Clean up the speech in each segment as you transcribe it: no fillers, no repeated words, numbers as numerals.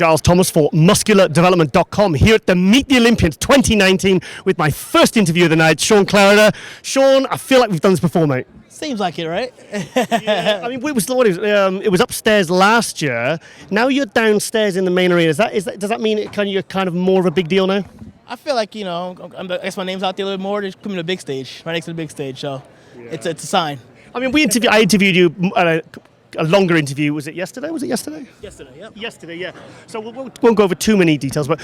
Giles Thomas for MuscularDevelopment.com here at the Meet the Olympians 2019 with my first interview of the night, Sean Clarida. Sean, I feel like we've done this before, mate. Seems like it, right? Yeah, I mean, it was upstairs last year. Now you're downstairs in the main arena. Does that mean you're kind of more of a big deal now? I feel like, I guess my name's out there a little bit more. Just come to the big stage, right next to the big stage. So it's a sign. I mean, I interviewed you at a longer interview. Was it yesterday? Yesterday, yep. Yesterday, yeah. So we won't go over too many details, but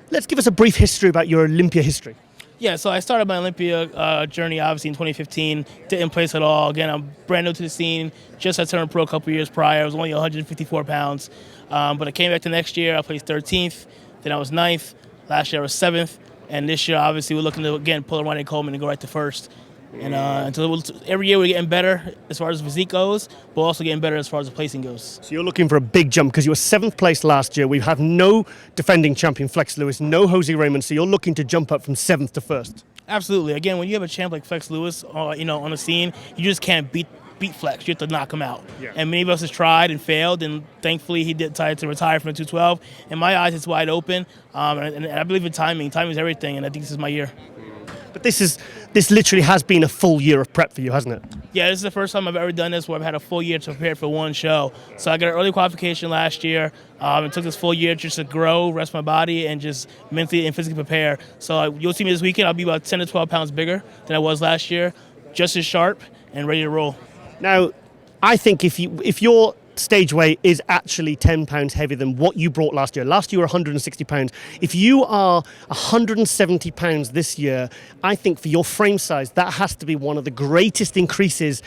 let's give us a brief history about your Olympia history. Yeah, so I started my Olympia journey, obviously, in 2015. Didn't place at all. Again, I'm brand new to the scene. Just had turned pro a couple years prior. I was only 154 pounds. But I came back the next year. I placed 13th. Then I was 9th. Last year I was 7th. And this year, obviously, we're looking to, again, pull a Ronnie Coleman and go right to first. And every year we're getting better as far as physique goes, but also getting better as far as the placing goes. So you're looking for a big jump because you were 7th place last year. We have no defending champion Flex Lewis, no Jose Raymond, so you're looking to jump up from 7th to 1st. Absolutely. Again, when you have a champ like Flex Lewis, on the scene, you just can't beat Flex. You have to knock him out. Yeah. And many of us have tried and failed, and thankfully he decided to retire from the 212. In my eyes, it's wide open, and I believe in timing. Timing is everything, and I think this is my year. But this literally has been a full year of prep for you, hasn't it? Yeah, this is the first time I've ever done this where I've had a full year to prepare for one show. So I got an early qualification last year. It took this full year just to grow, rest my body, and just mentally and physically prepare. So you'll see me this weekend. I'll be about 10 to 12 pounds bigger than I was last year, just as sharp and ready to roll. Now, I think if your stage weight is actually 10 pounds heavier than what you brought last year. Last year you were 160 pounds. If you are 170 pounds this year, I think for your frame size, that has to be one of the greatest increases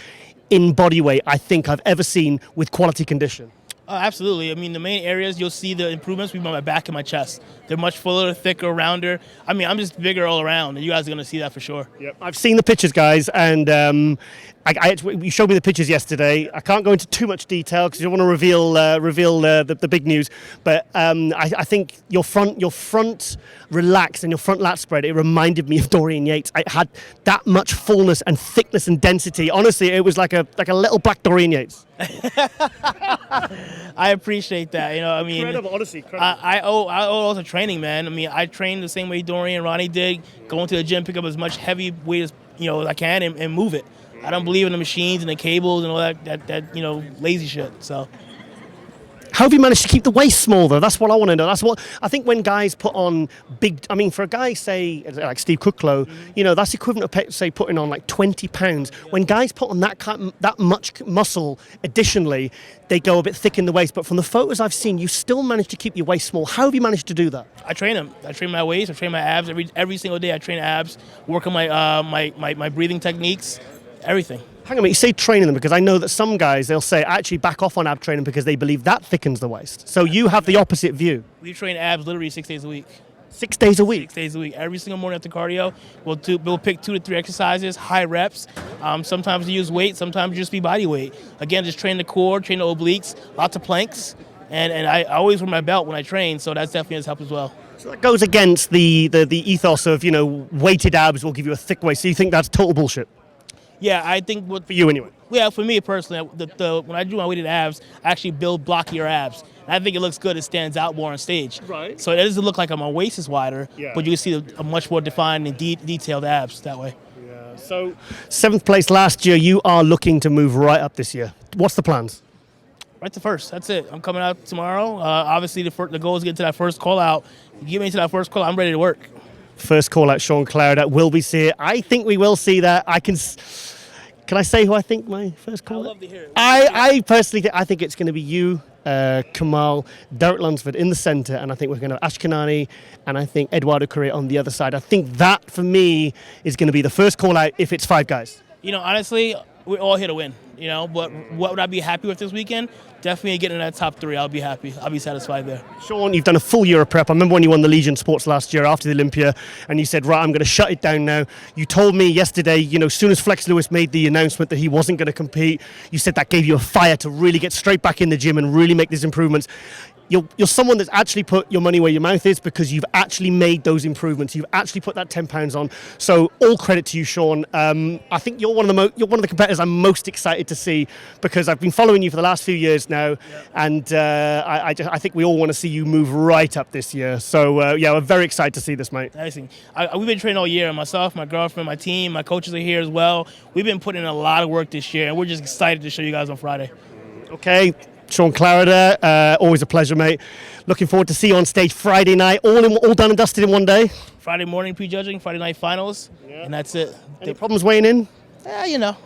in body weight I think I've ever seen with quality condition. Absolutely. I mean, the main areas you'll see the improvements will be on my back and my chest. They're much fuller, thicker, rounder. I mean, I'm just bigger all around, and you guys are going to see that for sure. Yep. I've seen the pictures, guys, and you showed me the pictures yesterday. I can't go into too much detail because you don't want to reveal the big news. But I think your front relaxed and your front lat spread, it reminded me of Dorian Yates. It had that much fullness and thickness and density. Honestly, it was like a little black Dorian Yates. I appreciate that. Incredible, honestly. Incredible. I owe also training, man. I mean, I trained the same way Dorian and Ronnie did, going to the gym, pick up as much heavy weight as I can and move it. I don't believe in the machines and the cables and all that lazy shit. So. How have you managed to keep the waist small, though? That's what I want to know. That's what I think when guys put on big... I mean, for a guy, say, like Steve Kuclo, that's equivalent of, say, putting on like 20 pounds. When guys put on that much muscle, additionally, they go a bit thick in the waist. But from the photos I've seen, you still manage to keep your waist small. How have you managed to do that? I train them. I train my waist. I train my abs. Every single day I train abs, work on my breathing techniques, everything. Hang on a minute, you say training them because I know that some guys, they'll say actually back off on ab training because they believe that thickens the waist. So you have the opposite view. We train abs literally 6 days a week. 6 days a week? 6 days a week. Every single morning after cardio, we'll pick 2 to 3 exercises, high reps. Sometimes we use weight, sometimes just be body weight. Again, just train the core, train the obliques, lots of planks. And I always wear my belt when I train, so that's definitely has helped as well. So that goes against the ethos of, weighted abs will give you a thick waist. So you think that's total bullshit? Yeah, I think for you anyway. Yeah, for me personally, when I do my weighted abs, I actually build blockier abs. And I think it looks good. It stands out more on stage. Right. So it doesn't look like my waist is wider, but you can see a much more defined and detailed abs that way. Yeah. So 7th place last year. You are looking to move right up this year. What's the plans? Right to first. That's it. I'm coming out tomorrow. Obviously, the goal is to get to that first call out. You get me to that first call out, I'm ready to work. First call out, Sean Clarida. Will we see it? I think we will see that. Can I say who I think my first call? I'd love to hear it. I personally think it's going to be you, Kamal, Derek Lunsford in the centre, and I think we're going to have Ashkanani and I think Eduardo Correa on the other side. I think that, for me, is going to be the first call out if it's 5 guys. Honestly, we're all here to win, but what would I be happy with this weekend? Definitely getting in that top 3. I'll be happy. I'll be satisfied there. Sean, you've done a full year of prep. I remember when you won the Legion Sports last year after the Olympia, and you said, right, I'm going to shut it down now. You told me yesterday, as soon as Flex Lewis made the announcement that he wasn't going to compete, you said that gave you a fire to really get straight back in the gym and really make these improvements. you're someone that's actually put your money where your mouth is, because you've actually made those improvements. You've actually put that £10 on. So all credit to you, Sean. I think you're one of the competitors I'm most excited to see, because I've been following you for the last few years now, and I think we all want to see you move right up this year. So we're very excited to see this, mate. Amazing. We've been training all year. Myself, my girlfriend, my team, my coaches are here as well. We've been putting in a lot of work this year, and we're just excited to show you guys on Friday. Okay. Sean Clarida, always a pleasure, mate. Looking forward to see you on stage Friday night, all done and dusted in one day. Friday morning prejudging, Friday night finals, and that's it. Any problems weighing in? I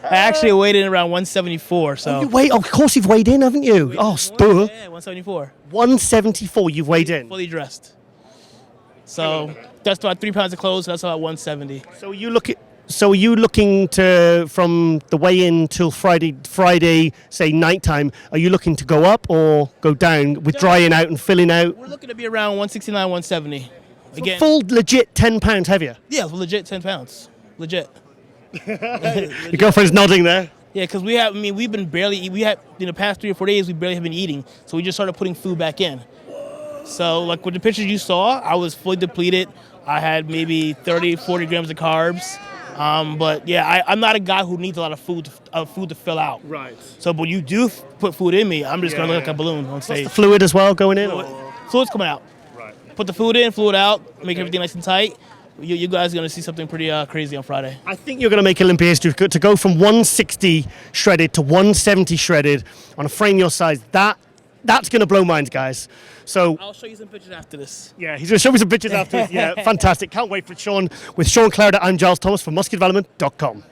actually weighed in around 174. So. Of course you've weighed in, haven't you? Yeah, 174. 174 you've weighed in. Fully dressed. So that's about 3 pounds of clothes. So that's about 170. So are you looking to, from the weigh-in till Friday, say nighttime, are you looking to go up or go down with drying out and filling out? We're looking to be around 169, 170. Again, full legit 10 pounds heavier. Yeah, legit 10 pounds. Legit. Your girlfriend's nodding there. Yeah, because we've been barely, in the past 3 or 4 days, we barely have been eating. So we just started putting food back in. So like with the pictures you saw, I was fully depleted. I had maybe 30, 40 grams of carbs. But yeah, I'm not a guy who needs a lot of food to fill out. Right. So when you do put food in me, I'm just going to look like a balloon on stage. The fluid as well going in? Fluid's coming out. Right. Put the food in, fluid out, make everything nice and tight. You guys are going to see something pretty crazy on Friday. I think you're going to make Olympia history. To go from 160 shredded to 170 shredded on a frame your size, that's going to blow minds, guys. So I'll show you some pictures after this. Yeah, he's going to show me some pictures after. Yeah, fantastic. Can't wait for Sean. With Sean Clarida, I'm Giles Thomas from musculardevelopment.com.